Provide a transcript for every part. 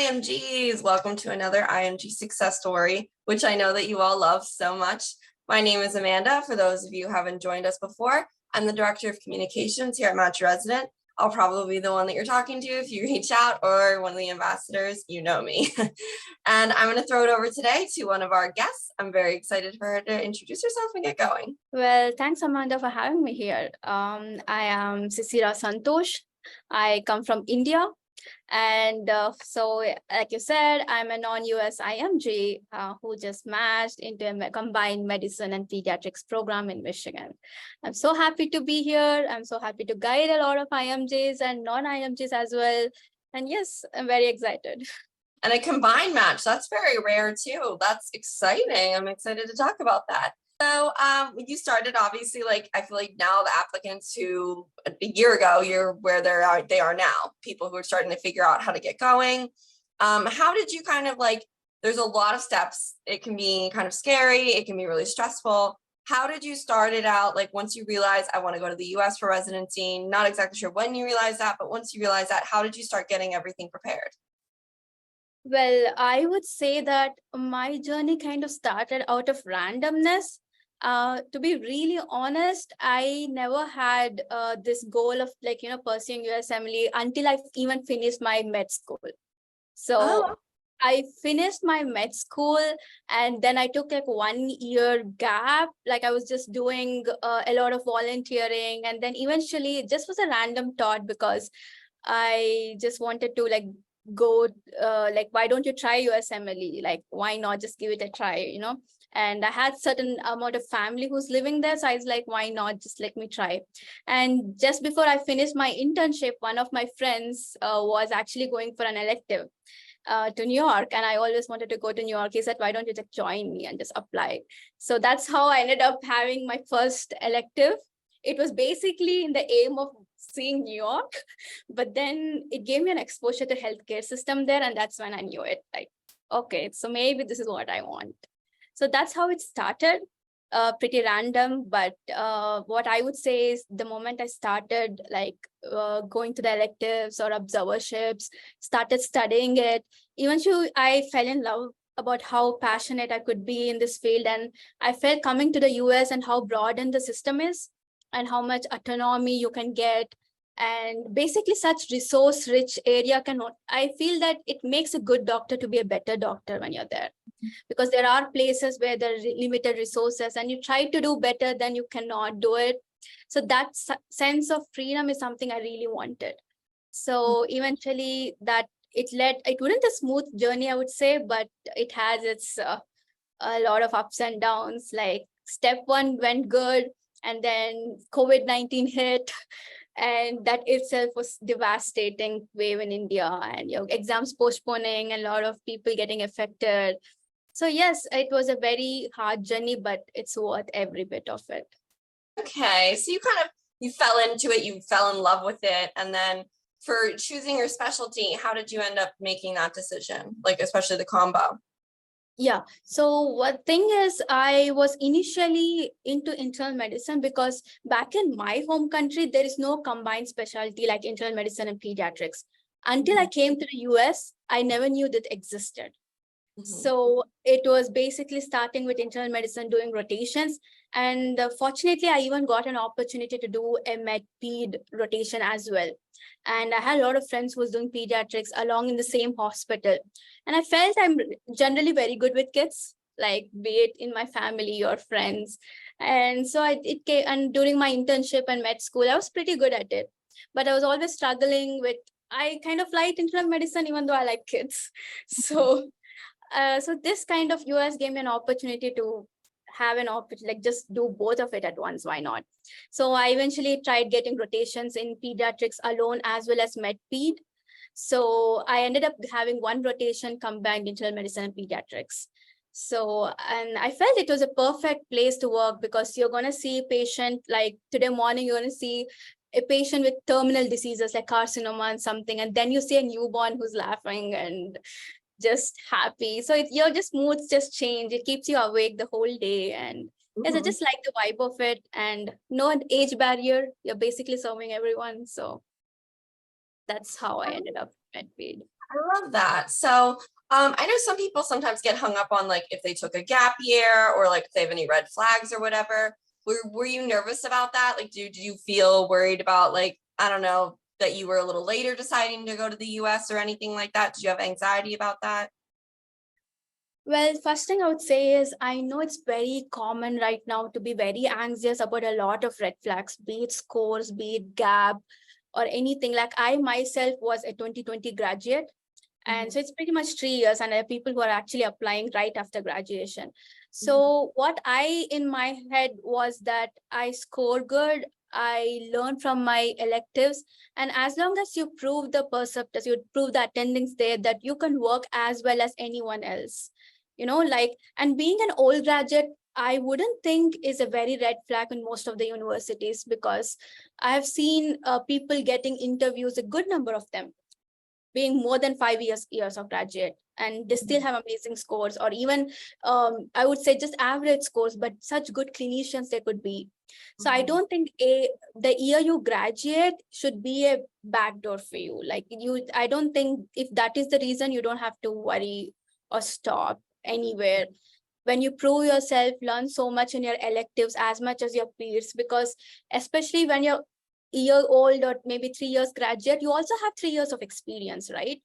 IMGs, welcome to another IMG success story, which I know that you all love so much. My name is Amanda. For those of you who haven't joined us before, I'm the Director of Communications here at Match Resident. I'll probably be the one that you're talking to if you reach out, or one of the ambassadors, you know me. And I'm going to throw it over today to one of our guests. I'm very excited for her to introduce herself and get going. Well, thanks, Amanda, for having me here. I am Sisira Santhosh. I come from India. And so, like you said, I'm a non-US IMG who just matched into a combined medicine and pediatrics program in Michigan. I'm so happy to be here. I'm so happy to guide a lot of IMGs and non-IMGs as well. And yes, I'm very excited. And a combined match, that's very rare too. That's exciting. I'm excited to talk about that. So when you started, obviously, like I feel like now the applicants who a year ago, you're where they are now, people who are starting to figure out how to get going. How did you kind of like, there's a lot of steps. It can be kind of scary. It can be really stressful. How did you start it out? Like once you realized I want to go to the US for residency, not exactly sure when you realized that, but once you realized that, how did you start getting everything prepared? Well, I would say that my journey kind of started out of randomness. To be really honest, I never had this goal of pursuing USMLE until I even finished my med school. So I finished my med school and then I took like 1 year gap. Like I was just doing a lot of volunteering, and then eventually it just was a random thought because I just wanted to go why don't you try USMLE? Like, why not just give it a try, And I had certain amount of family who's living there. So I was like, why not just let me try? And just before I finished my internship, one of my friends was actually going for an elective to New York. And I always wanted to go to New York. He said, why don't you just join me and just apply? So that's how I ended up having my first elective. It was basically in the aim of seeing New York, but then it gave me an exposure to healthcare system there. And that's when I knew it, like, okay, so maybe this is what I want. So that's how it started, pretty random. But what I would say is the moment I started going to the electives or observerships, started studying it, eventually I fell in love about how passionate I could be in this field. And I felt coming to the US and how broadened the system is and how much autonomy you can get. And basically such resource rich area I feel that it makes a good doctor to be a better doctor when you're there, because there are places where there are limited resources and you try to do better, then you cannot do it. So that sense of freedom is something I really wanted. So eventually it wasn't a smooth journey, I would say, but it has its a lot of ups and downs. Like step one went good, and then COVID-19 hit. And that itself was devastating wave in India, and exams postponing and a lot of people getting affected. So yes, it was a very hard journey, but it's worth every bit of it. Okay, so you fell into it, you fell in love with it. And then for choosing your specialty, how did you end up making that decision? Like, especially the combo? Yeah. So what thing is, I was initially into internal medicine because back in my home country, there is no combined specialty like internal medicine and pediatrics. Until I came to the US, I never knew that existed. So it was basically starting with internal medicine, doing rotations. And fortunately, I even got an opportunity to do a med-ped rotation as well. And I had a lot of friends who was doing pediatrics along in the same hospital. And I felt I'm generally very good with kids, like be it in my family or friends. And so and during my internship and med school, I was pretty good at it. But I was always struggling with, I kind of liked internal medicine, even though I like kids. So this kind of US gave me an opportunity to have an opportunity, just do both of it at once. Why not? So I eventually tried getting rotations in pediatrics alone as well as med-ped. So I ended up having one rotation combined internal medicine and pediatrics. So, and I felt it was a perfect place to work because you're going to see a patient, like today morning, you're going to see a patient with terminal diseases like carcinoma and something, and then you see a newborn who's laughing and just happy. So your just moods just change. It keeps you awake the whole day. And yes, I just like the vibe of it, and no age barrier. You're basically serving everyone. So that's how I ended up at med-ped. I love that. So I know some people sometimes get hung up on like if they took a gap year or like if they have any red flags or whatever. Were you nervous about that? Like, did you feel worried about like, I don't know, that you were a little later deciding to go to the US or anything like that? Did you have anxiety about that? Well, first thing I would say is I know it's very common right now to be very anxious about a lot of red flags, be it scores, be it gap, or anything. Like I myself was a 2020 graduate. And so it's pretty much 3 years, and there are people who are actually applying right after graduation. So what I in my head was that I scored good, I learned from my electives, and as long as you prove the perceptors, you prove the attendance there, that you can work as well as anyone else. Like, and being an old graduate, I wouldn't think is a very red flag in most of the universities, because I've seen people getting interviews, a good number of them being more than 5 years of graduate, and they still have amazing scores, or even I would say just average scores, but such good clinicians they could be. So I don't think the year you graduate should be a backdoor for you. Like I don't think if that is the reason, you don't have to worry or stop anywhere. When you prove yourself, learn so much in your electives as much as your peers, because especially when you're year old or maybe 3 years graduate, you also have 3 years of experience, right?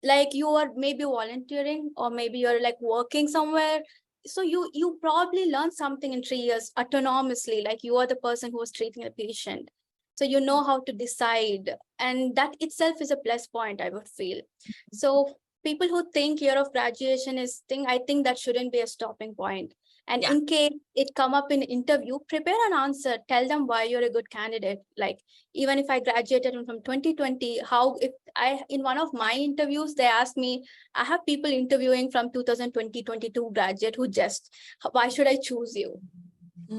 Like you are maybe volunteering, or maybe you're like working somewhere. So you probably learn something in 3 years autonomously, like you are the person who was treating a patient. So you know how to decide, and that itself is a plus point, I would feel. So people who think year of graduation is thing, I think that shouldn't be a stopping point. And Yeah. in case it come up in interview, prepare an answer, tell them why you're a good candidate. Like, even if I graduated from 2020, how, if I, in one of my interviews, they asked me, I have people interviewing from 2020, 22 graduate who just, why should I choose you?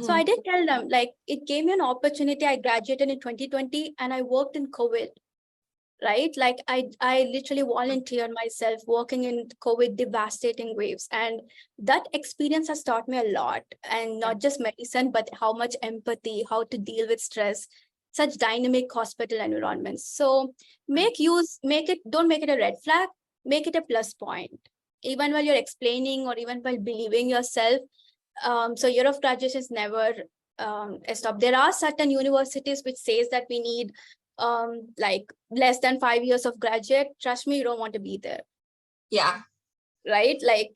So I did tell them, like, it gave me an opportunity. I graduated in 2020 and I worked in COVID, right? Like I literally volunteered myself working in COVID devastating waves. And that experience has taught me a lot, and not just medicine, but how much empathy, how to deal with stress, such dynamic hospital environments. So make it, don't make it a red flag, make it a plus point. Even while you're explaining, or even while believing yourself. So year of graduation is never a stop. There are certain universities which says that we need like less than 5 years of graduate. Trust me, you don't want to be there. Yeah. Right? Like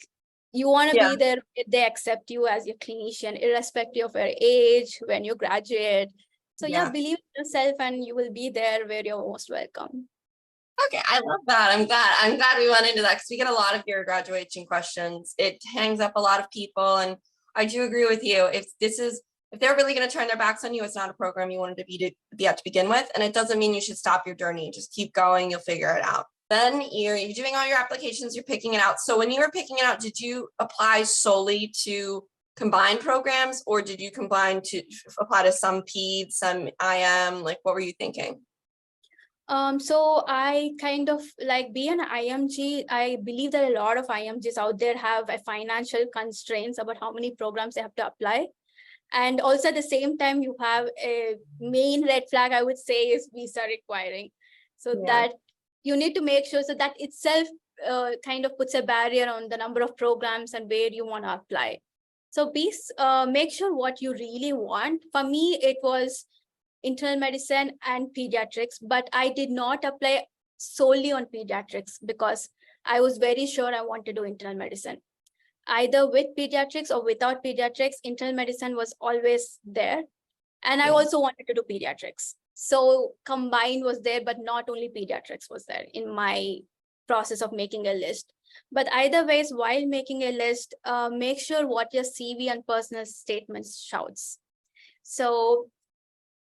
you want to Yeah. be there, they accept you as your clinician, irrespective of your age, when you graduate. So yeah, believe in yourself and you will be there where you're most welcome. Okay, I love that. I'm glad we went into that because we get a lot of your graduation questions. It hangs up a lot of people, and I do agree with you. If they're really going to turn their backs on you, it's not a program you wanted to be at to begin with, and it doesn't mean you should stop your journey. Just keep going. You'll figure it out. Then you're doing all your applications. You're picking it out. So when you were picking it out, did you apply solely to combined programs, or did you apply to some peds, some IM? Like, what were you thinking? So I kind of like be an IMG. I believe that a lot of IMGs out there have a financial constraints about how many programs they have to apply. And also at the same time, you have a main red flag, I would say, is visa requiring. So that you need to make sure, so that itself kind of puts a barrier on the number of programs and where you want to apply. So make sure what you really want. For me, it was internal medicine and pediatrics, but I did not apply solely on pediatrics because I was very sure I want to do internal medicine. Either with pediatrics or without pediatrics, internal medicine was always there. And I also wanted to do pediatrics. So combined was there, but not only pediatrics was there in my process of making a list. But either ways, while making a list, make sure what your CV and personal statements shouts. So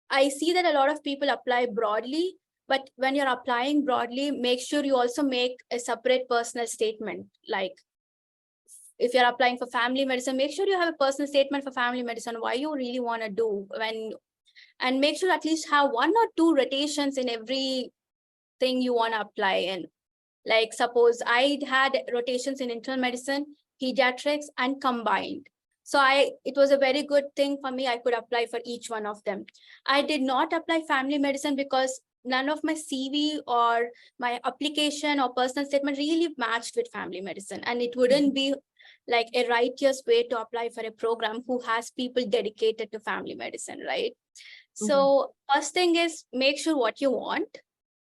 I see that a lot of people apply broadly, but when you're applying broadly, make sure you also make a separate personal statement. Like if you're applying for family medicine, make sure you have a personal statement for family medicine, why you really want to do and make sure at least have 1 or 2 rotations in every thing you want to apply in. Like suppose I had rotations in internal medicine, pediatrics, and combined. So it was a very good thing for me. I could apply for each one of them. I did not apply family medicine because none of my CV or my application or personal statement really matched with family medicine. And it wouldn't be like a righteous way to apply for a program who has people dedicated to family medicine, right? So first thing is make sure what you want.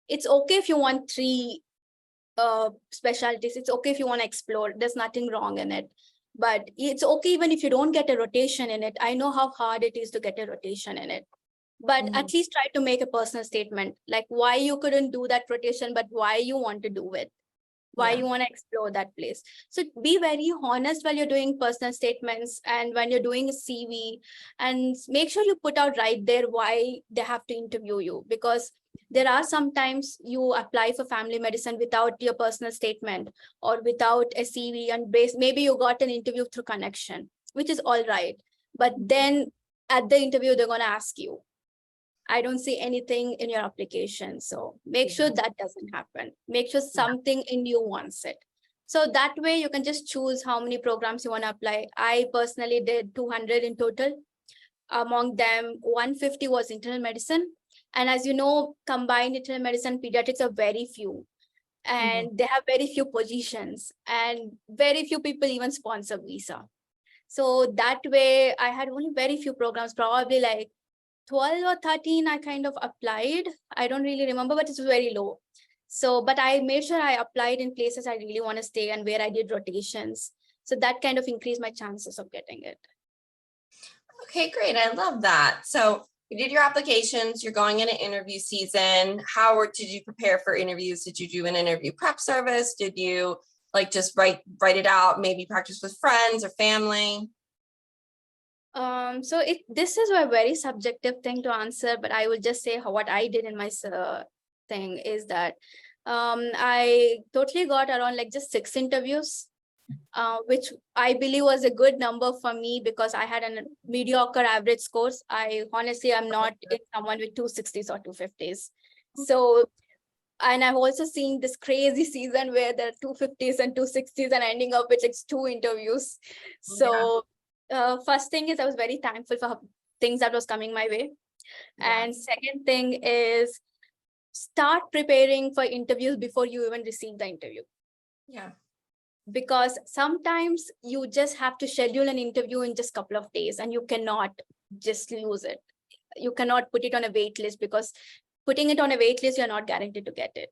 It's okay if you want 3 specialties. It's okay if you want to explore. There's nothing wrong in it. But it's okay even if you don't get a rotation in it. I know how hard it is to get a rotation in it. But at least try to make a personal statement, like why you couldn't do that rotation, but why you want to do it, why you want to explore that place. So be very honest while you're doing personal statements and when you're doing a CV, and make sure you put out right there why they have to interview you, because there are sometimes you apply for family medicine without your personal statement or without a CV, and maybe you got an interview through connection, which is all right. But then at the interview, they're going to ask you, I don't see anything in your application. So make sure that doesn't happen. Make sure something in you wants it. So that way you can just choose how many programs you want to apply. I personally did 200 in total. Among them, 150 was internal medicine. And as you know, combined internal medicine pediatrics are very few. And they have very few positions and very few people even sponsor visa. So that way I had only very few programs, probably like 12 or 13 I kind of applied. I don't really remember, but it's very low. So, but I made sure I applied in places I really want to stay and where I did rotations. So that kind of increased my chances of getting it. Okay, great. I love that. So you did your applications, you're going into interview season. Did you prepare for interviews? Did you do an interview prep service? Did you like just write it out, maybe practice with friends or family? So this is a very subjective thing to answer, but I will just say what I did in my thing is that I totally got around like just 6 interviews, which I believe was a good number for me because I had a mediocre average scores. I'm not someone with 260s or 250s. So, and I've also seen this crazy season where there are 250s and 260s and ending up with like 2 interviews. So first thing is I was very thankful for things that was coming my way. And second thing is start preparing for interviews before you even receive the interview. Because sometimes you just have to schedule an interview in just a couple of days and you cannot just lose it. You cannot put it on a wait list, because putting it on a wait list, you're not guaranteed to get it.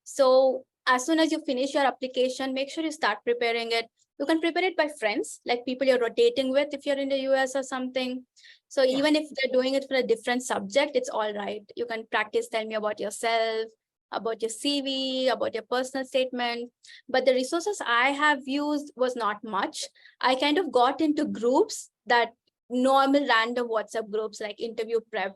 So as soon as you finish your application, make sure you start preparing it. You can prepare it by friends, like people you're rotating with if you're in the US or something. So even if they're doing it for a different subject, it's all right. You can practice, tell me about yourself, about your CV, about your personal statement. But the resources I have used was not much. I kind of got into groups, that normal random WhatsApp groups like interview prep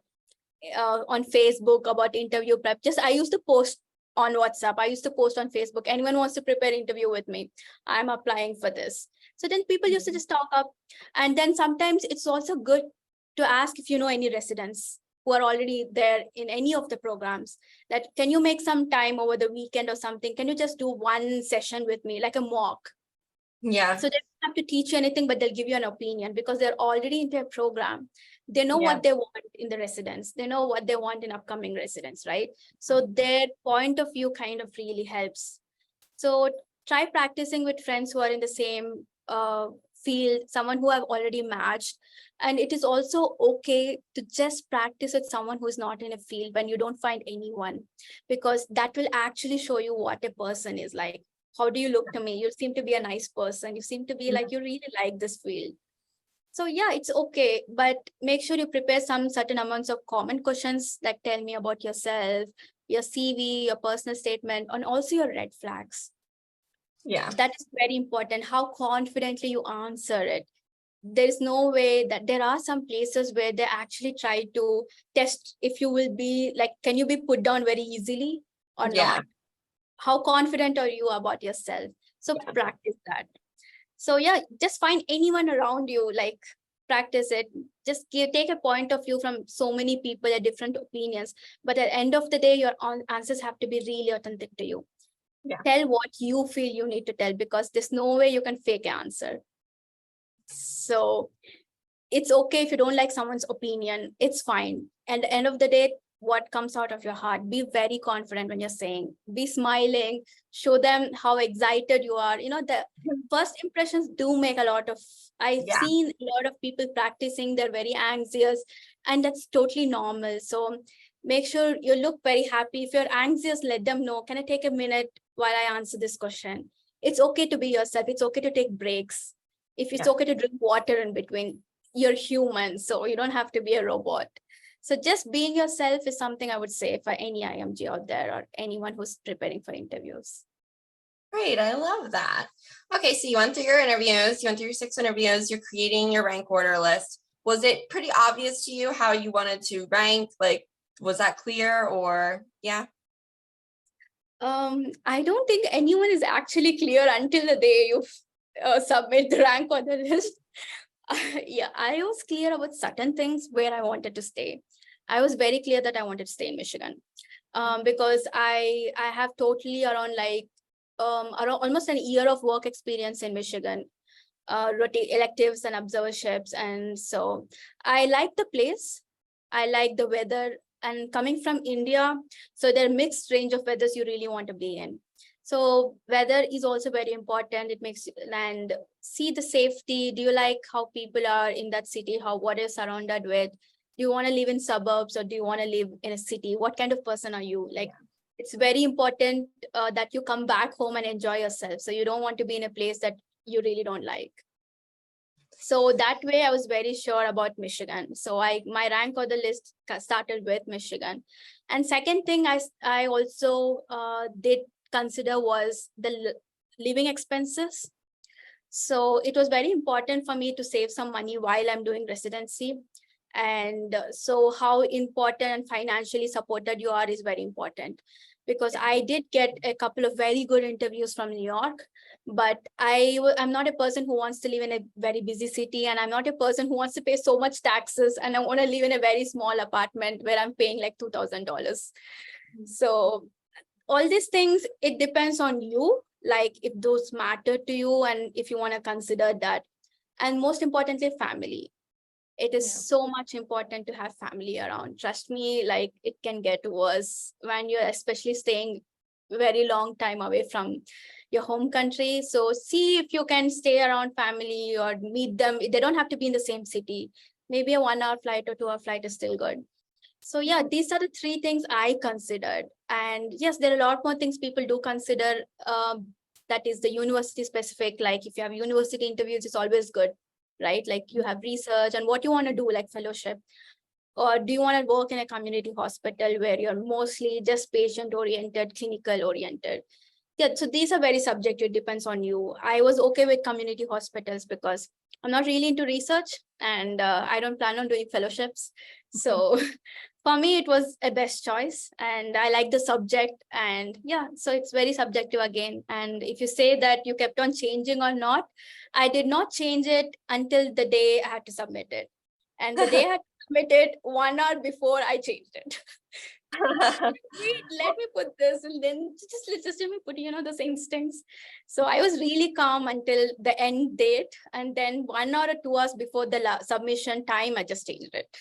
on Facebook about interview prep. I used to post on WhatsApp. I used to post on Facebook. Anyone wants to prepare interview with me, I'm applying for this. So then people used to just talk up. And then sometimes it's also good to ask if you know any residents who are already there in any of the programs, that can you make some time over the weekend or something? Can you just do one session with me, like a mock? So they don't have to teach you anything, but they'll give you an opinion because they're already in their program. They know what they want in the residents. They know what they want in upcoming residents, right? So their point of view kind of really helps. So try practicing with friends who are in the same field, someone who have already matched. And it is also okay to just practice with someone who's not in a field when you don't find anyone, because that will actually show you what a person is like. How do you look to me? You seem to be a nice person. You seem to be like you really like this field. So yeah, it's okay, but make sure you prepare some certain amounts of common questions, like tell me about yourself, your CV, your personal statement, and also your red flags. That is very important, how confidently you answer it. There's no way that there are some places where they actually try to test if you will be like, can you be put down very easily or not? How confident are you about yourself? So practice that. So yeah, just find anyone around you, like practice it. Just take a point of view from so many people, different opinions. But at the end of the day, your answers have to be really authentic to you. Tell what you feel you need to tell, because there's no way you can fake an answer. So it's okay if you don't like someone's opinion, it's fine. And at the end of the day, what comes out of your heart. Be very confident when you're saying, be smiling, show them how excited you are. The first impressions do make a lot of, I've Yeah. seen a lot of people practicing, they're very anxious, and that's totally normal. So make sure you look very happy. If you're anxious, let them know, can I take a minute while I answer this question? It's okay to be yourself. It's okay to take breaks. If it's okay to drink water in between, you're human, so you don't have to be a robot. So just being yourself is something I would say for any IMG out there or anyone who's preparing for interviews. Great, I love that. Okay, so you went through your interviews, you went through your 6 interviews, you're creating your rank order list. Was it pretty obvious to you how you wanted to rank? Like, was that clear or yeah? I don't think anyone is actually clear until the day you submit the rank on the list. Yeah, I was clear about certain things where I wanted to stay. I was very clear that I wanted to stay in Michigan because I have totally around almost an year of work experience in Michigan, rotate electives and observerships. And so I like the place. I like the weather, and coming from India, so there are mixed range of weathers you really want to be in. So weather is also very important. It makes and see the safety. Do you like how people are in that city? What you're surrounded with? Do you want to live in suburbs or do you want to live in a city? What kind of person are you? Like, it's very important that you come back home and enjoy yourself. So you don't want to be in a place that you really don't like. So that way I was very sure about Michigan. So my rank on the list started with Michigan. And second thing I also did consider was the living expenses. So it was very important for me to save some money while I'm doing residency. And so how important and financially supported you are is very important, because I did get a couple of very good interviews from New York, but I'm not a person who wants to live in a very busy city, and I'm not a person who wants to pay so much taxes, and I want to live in a very small apartment where I'm paying like $2,000. So all these things, it depends on you, like if those matter to you and if you want to consider that. And most importantly, family. It is so much important to have family around. Trust me, like it can get worse when you're especially staying very long time away from your home country. So see if you can stay around family or meet them. They don't have to be in the same city. Maybe a 1-hour flight or 2-hour flight is still good. So yeah, these are the 3 things I considered. And yes, there are a lot more things people do consider. That is the university specific. Like if you have university interviews, it's always good, right? Like you have research and what you want to do, like fellowship. Or do you want to work in a community hospital where you're mostly just patient oriented, clinical oriented? Yeah, so these are very subjective, it depends on you. I was okay with community hospitals because I'm not really into research, and I don't plan on doing fellowships. So for me, it was a best choice, and I like the subject. And yeah, so it's very subjective again. And if you say that you kept on changing or not, I did not change it until the day I had to submit it. And the day I had to submit it, 1 hour before I changed it. Wait, let me put this, and then just let me put the instance. So I was really calm until the end date, and then 1 hour or 2 hours before the submission time, I just changed it.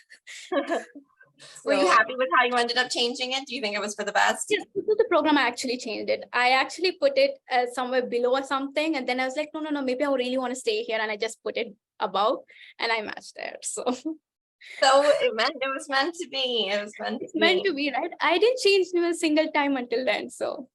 Were you So, happy with how you ended up changing it? Do you think it was for the best? yes, this is the program. I actually changed it. I actually put it somewhere below or something, and then I was like, no, maybe I really want to stay here, and I just put it above, and I matched there. So. So it was meant to be. It was meant It's to meant be. to be, right? I didn't change a single time until then. So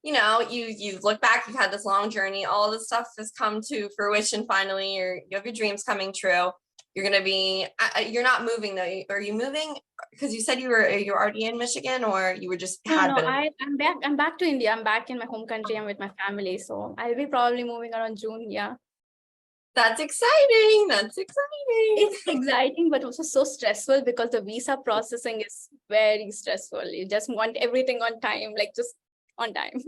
you look back, you've had this long journey, all this stuff has come to fruition finally. You have your dreams coming true. You're going to be, you're not moving though. Are you moving? Because you said you're already in Michigan, or you were just had no, been. I'm back to India. I'm back in my home country. I'm with my family. So I'll be probably moving around June. Yeah. That's exciting. That's exciting. It's exciting, but also so stressful because the visa processing is very stressful. You just want everything on time, like just on time.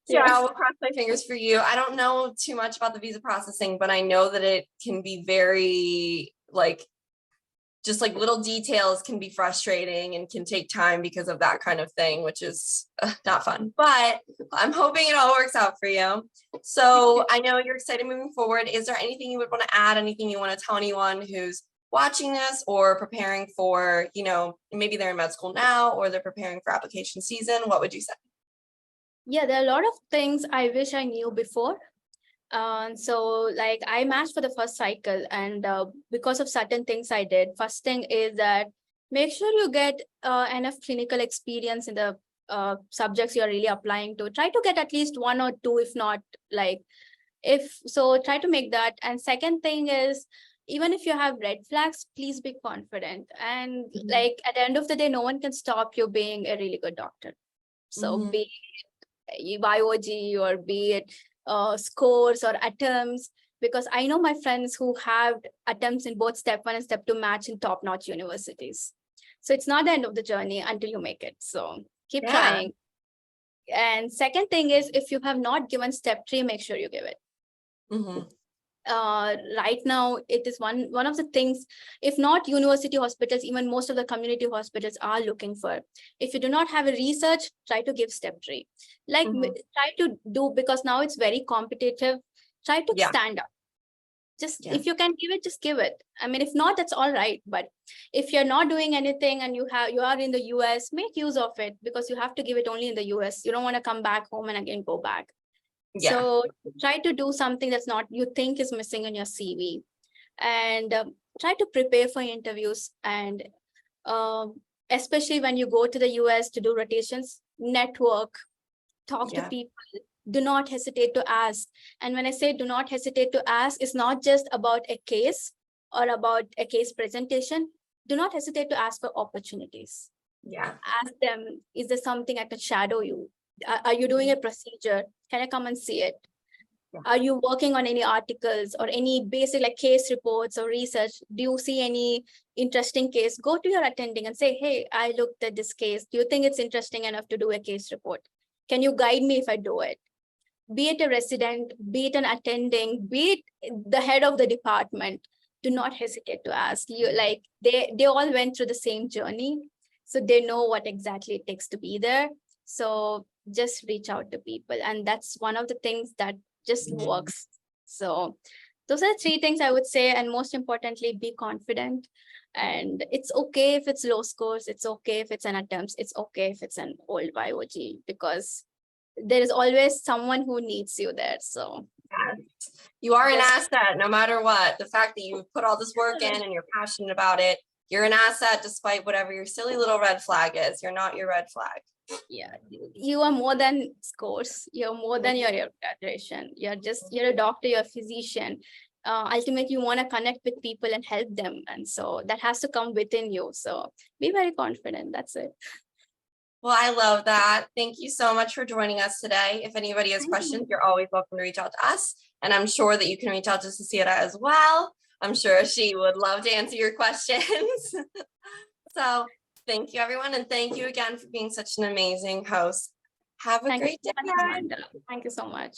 Yeah, I'll cross my fingers for you. I don't know too much about the visa processing, but I know that it can be very just like little details can be frustrating and can take time because of that kind of thing, which is not fun, but I'm hoping it all works out for you. So I know you're excited moving forward. Is there anything you would want to add? Anything you want to tell anyone who's watching this or preparing for, maybe they're in med school now or they're preparing for application season, what would you say? Yeah, there are a lot of things I wish I knew before. So like I matched for the first cycle, and because of certain things I did, first thing is that make sure you get enough clinical experience in the subjects you're really applying to. Try to get at least 1 or 2, if not like, if so, try to make that. And second thing is, even if you have red flags, please be confident. And like at the end of the day, no one can stop you being a really good doctor. So be it biology or be it scores or attempts, because I know my friends who have attempts in both step 1 and step 2 match in top-notch universities. So it's not the end of the journey until you make it. So keep trying. And second thing is, if you have not given step 3, make sure you give it. Right now, it is one of the things, if not university hospitals, even most of the community hospitals are looking for. If you do not have a research, try to give step 3. Like try to do, because now it's very competitive, try to stand up. Just if you can give it, just give it. I mean, if not, that's all right. But if you're not doing anything and you are in the US, make use of it, because you have to give it only in the US. You don't want to come back home and again go back. So try to do something that's not, you think is missing in your CV, and try to prepare for interviews. And especially when you go to the US to do rotations, network, talk to people. Do not hesitate to ask. And when I say do not hesitate to ask, it's not just about a case or about a case presentation. Do not hesitate to ask for opportunities. Ask them, is there something I can shadow you? Are you doing a procedure? Can I come and see it? Are you working on any articles or any basic like case reports or research? Do you see any interesting case? Go to your attending and say, hey, I looked at this case. Do you think it's interesting enough to do a case report? Can you guide me if I do it? Be it a resident, be it an attending, be it the head of the department, do not hesitate to ask. You like they all went through the same journey, so they know what exactly it takes to be there. So just reach out to people, and that's one of the things that just works. So those are the 3 things I would say. And most importantly, be confident. And it's okay if it's low scores, it's okay if it's an attempt, it's okay if it's an old biology, because there is always someone who needs you there. So you are an asset no matter what. The fact that you put all this work in and you're passionate about it, you're an asset despite whatever your silly little red flag is. You're not your red flag. Yeah, you are more than scores. You're more than your graduation. You're a doctor, you're a physician. Ultimately, you want to connect with people and help them. And so that has to come within you. So be very confident. That's it. Well, I love that. Thank you so much for joining us today. If anybody has questions, you're always welcome to reach out to us. And I'm sure that you can reach out to Sisira as well. I'm sure she would love to answer your questions. So thank you, everyone. And thank you again for being such an amazing host. Have a great day. Thank you so much.